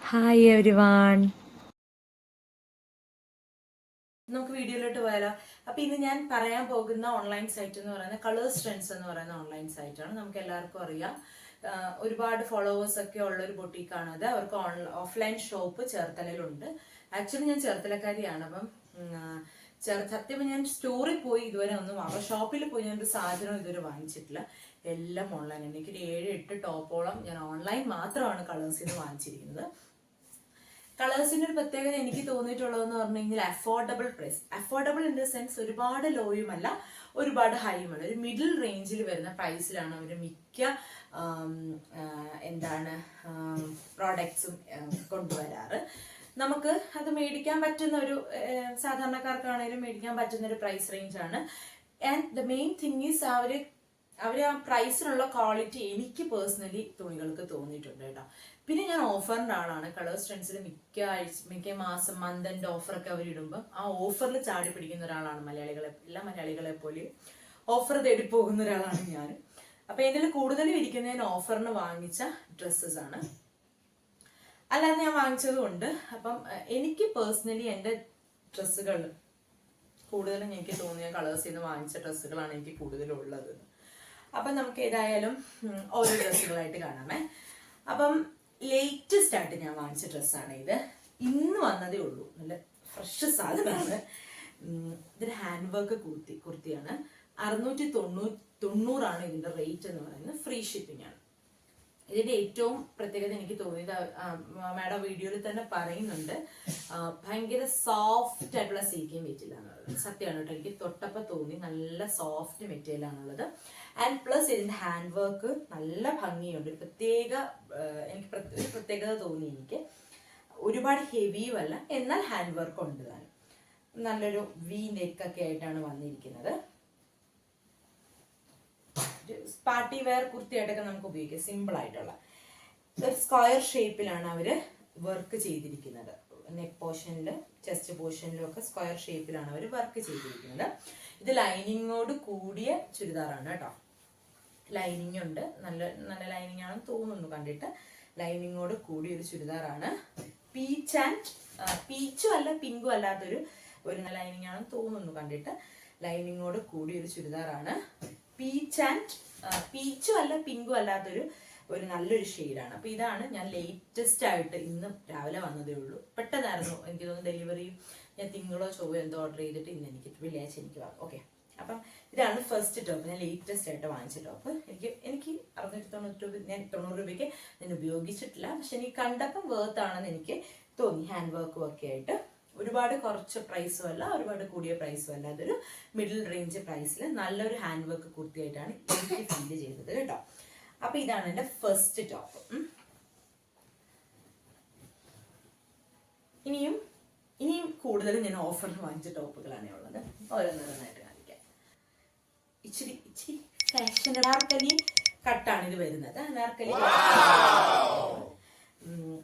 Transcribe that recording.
Hi everyone. നമുക്ക് വീഡിയോയിലോട്ട് പോയാലോ. അപ്പൊ ഇന്ന് ഞാൻ പറയാൻ പോകുന്ന ഓൺലൈൻ സൈറ്റ് എന്ന് പറയുന്നത് കളേഴ്സ് ട്രെൻഡ്സ് എന്ന് പറയുന്ന ഓൺലൈൻ സൈറ്റാണ്. നമുക്ക് എല്ലാവർക്കും അറിയാം, ഒരുപാട് ഫോളോവേഴ്സ് ഒക്കെ ഉള്ള ഒരു ബൊട്ടീക്കാണ് അത്. അവർക്ക് ഓഫ്ലൈൻ ഷോപ്പ് ചേർത്തലയിലുണ്ട്. ആക്ച്വലി ഞാൻ ചേർത്തലക്കാരിയാണ്. അപ്പം സത്യം ഞാൻ സ്റ്റോറിൽ പോയി ഇതുവരെ ഒന്നും ഷോപ്പിൽ പോയി ഞാൻ ഒരു സാധനം ഇതുവരെ വാങ്ങിച്ചിട്ടില്ല. എല്ലാം ഓൺലൈൻ. എനിക്കൊരു 7-8 ടോപ്പോളം ഞാൻ ഓൺലൈൻ മാത്രമാണ് കളേഴ്സിൽ നിന്ന് വാങ്ങിച്ചിരിക്കുന്നത്. കളേഴ്സിന്റെ ഒരു പ്രത്യേകത എനിക്ക് തോന്നിയിട്ടുള്ളതെന്ന് പറഞ്ഞു കഴിഞ്ഞാൽ affordable price. Affordable in the sense ഒരുപാട് ലോയുമല്ല, ഒരുപാട് ഹൈയുമല്ല, ഒരു മിഡിൽ റേഞ്ചിൽ വരുന്ന പ്രൈസിലാണ് അവർ മിക്ക പ്രോഡക്ട്സും കൊണ്ടുവരാറ്. നമുക്ക് അത് മേടിക്കാൻ പറ്റുന്ന ഒരു സാധാരണക്കാർക്കാണെങ്കിലും മേടിക്കാൻ പറ്റുന്ന ഒരു പ്രൈസ് റേഞ്ച് ആണ്. And the main thing is അവർ ആ പ്രൈസിനുള്ള ക്വാളിറ്റി എനിക്ക് തുണികൾക്ക് തോന്നിയിട്ടുണ്ട് കേട്ടോ. പിന്നെ ഞാൻ ഓഫറിന്റെ ആളാണ്. കളേഴ്സ് ട്രെൻഡ്സിൽ മിക്ക മാസം മന്ത് എൻഡ് ഓഫറൊക്കെ അവർ ഇടുമ്പോൾ ആ ഓഫറിൽ ചാടി പിടിക്കുന്ന ഒരാളാണ്. എല്ലാ മലയാളികളെ പോലെയും ഓഫർ തേടി പോകുന്ന ഒരാളാണ് ഞാൻ. അപ്പൊ ഇതിൽ കൂടുതലും ഇരിക്കുന്ന ഞാൻ ഓഫറിന് വാങ്ങിച്ച ഡ്രസ്സസ് ആണ്, അല്ലാതെ ഞാൻ വാങ്ങിച്ചതും ഉണ്ട്. അപ്പം എനിക്ക് പേഴ്സണലി എൻ്റെ ഡ്രസ്സുകൾ കൂടുതലും എനിക്ക് തോന്നിയ കളേഴ്സിൽ നിന്ന് വാങ്ങിച്ച ഡ്രസ്സുകളാണ് എനിക്ക് കൂടുതലും ഉള്ളത്. അപ്പം നമുക്ക് ഏതായാലും ഓരോ ഡ്രസ്സുകളായിട്ട് കാണാമേ. അപ്പം ലേറ്റസ്റ്റ് ആയിട്ട് ഞാൻ വാങ്ങിച്ച ഡ്രസ്സാണ് ഇത്. ഇന്ന് വന്നതേ ഉള്ളൂ. നല്ല ഫ്രഷ് സാധനമാണ്. ഇതൊരു ഹാൻഡ് വർക്ക് കുർത്തിയാണ്. 690 ഇതിന്റെ റേറ്റ് എന്ന് പറയുന്നത്. ഫ്രീ ഷിപ്പിംഗ് ആണ്. ഇതിന്റെ ഏറ്റവും പ്രത്യേകത എനിക്ക് തോന്നിയത്, മാഡം വീഡിയോയിൽ തന്നെ പറയുന്നുണ്ട്, ഭയങ്കര സോഫ്റ്റ് ആയിട്ടുള്ള സിൽക്കി മെറ്റീരിയൽ ആണുള്ളത്. സത്യമാണ് കേട്ടോ, എനിക്ക് തൊട്ടപ്പം തോന്നി നല്ല സോഫ്റ്റ് മെറ്റീരിയൽ ആണുള്ളത്. ആൻഡ് പ്ലസ് ഇതിന്റെ ഹാൻഡ് വർക്ക് നല്ല ഭംഗിയുണ്ട്. ഒരു പ്രത്യേകത തോന്നി എനിക്ക്. ഒരുപാട് ഹെവിയും അല്ല, എന്നാൽ ഹാൻഡ് വർക്ക് ഉണ്ട് താനും. നല്ലൊരു വി നെക്കൊക്കെ ആയിട്ടാണ് വന്നിരിക്കുന്നത്. പാർട്ടി വെയർ കുർത്തിയായിട്ടൊക്കെ നമുക്ക് ഉപയോഗിക്കാം. സിമ്പിൾ ആയിട്ടുള്ള സ്ക്വയർ ഷേപ്പിലാണ് അവര് വർക്ക് ചെയ്തിരിക്കുന്നത്. നെക്ക് പോർഷനിലും ചെസ്റ്റ് പോർഷനിലും ഒക്കെ സ്ക്വയർ ഷേപ്പിലാണ് അവർ വർക്ക് ചെയ്തിരിക്കുന്നത്. ഇത് ലൈനിങ്ങോട് കൂടിയ ചുരിദാറാണ് കേട്ടോ. ലൈനിങ് ഉണ്ട്, നല്ല നല്ല ലൈനിങ് ആണെന്ന് തോന്നുന്നു കണ്ടിട്ട്. ലൈനിങ്ങോട് കൂടിയ ഒരു ചുരിദാറാണ്. പീച്ചും അല്ല പിങ്കും അല്ലാത്തൊരു ലൈനിങ് ആണെന്ന് തോന്നുന്നു കണ്ടിട്ട്. ലൈനിങ്ങോട് കൂടിയ ഒരു ചുരിദാറാണ്. പീച്ചും അല്ല പിങ്കും അല്ലാത്തൊരു നല്ലൊരു ഷെയ്ഡാണ്. അപ്പൊ ഇതാണ് ഞാൻ ലേറ്റസ്റ്റ് ആയിട്ട് ഇന്ന് രാവിലെ വന്നതേ ഉള്ളൂ. പെട്ടെന്നായിരുന്നു. എനിക്ക് തോന്നുന്നു ഡെലിവറി ഞാൻ തിങ്കളോ ചൊവ്വോ എന്തോ ഓർഡർ ചെയ്തിട്ട് ഇന്ന് വെള്ളിയാഴ്ച എനിക്ക് വാങ്ങും. ഓക്കെ, അപ്പം ഇതാണ് ഫസ്റ്റ് ടോപ്പ്. ഞാൻ ലേറ്റസ്റ്റ് ആയിട്ട് വാങ്ങിച്ച ടോപ്പ്. എനിക്ക് 690 ഞാൻ 90 രൂപയ്ക്ക് ഞാൻ ഉപയോഗിച്ചിട്ടില്ല. പക്ഷെ എനിക്ക് കണ്ടപ്പം വേർത്ത് ആണെന്ന് എനിക്ക് തോന്നി. ഹാൻഡ് വർക്കും ഒക്കെ ആയിട്ട് ഒരുപാട് കുറച്ച് പ്രൈസും അല്ല, ഒരുപാട് കൂടിയ പ്രൈസും അല്ല. അതൊരു മിഡിൽ റേഞ്ച് പ്രൈസിൽ നല്ലൊരു ഹാൻഡ് വർക്ക് കുർത്തിയായിട്ടാണ് എനിക്ക് ഫീൽ ചെയ്തത് കേട്ടോ. അപ്പൊ ഇതാണ് എന്റെ ഫസ്റ്റ് ടോപ്പ്. ഇനിയും കൂടുതലും ഞാൻ ഓഫറിന് വാങ്ങിച്ച ടോപ്പുകളാണ് ഉള്ളത്. ഓരോന്നോരോന്നായിട്ട് കാണിക്കാം. ഇച്ചിരി ഫാഷൻ അനാർക്കലി കട്ടാണ് ഇത് വരുന്നത്. അനാർക്കലി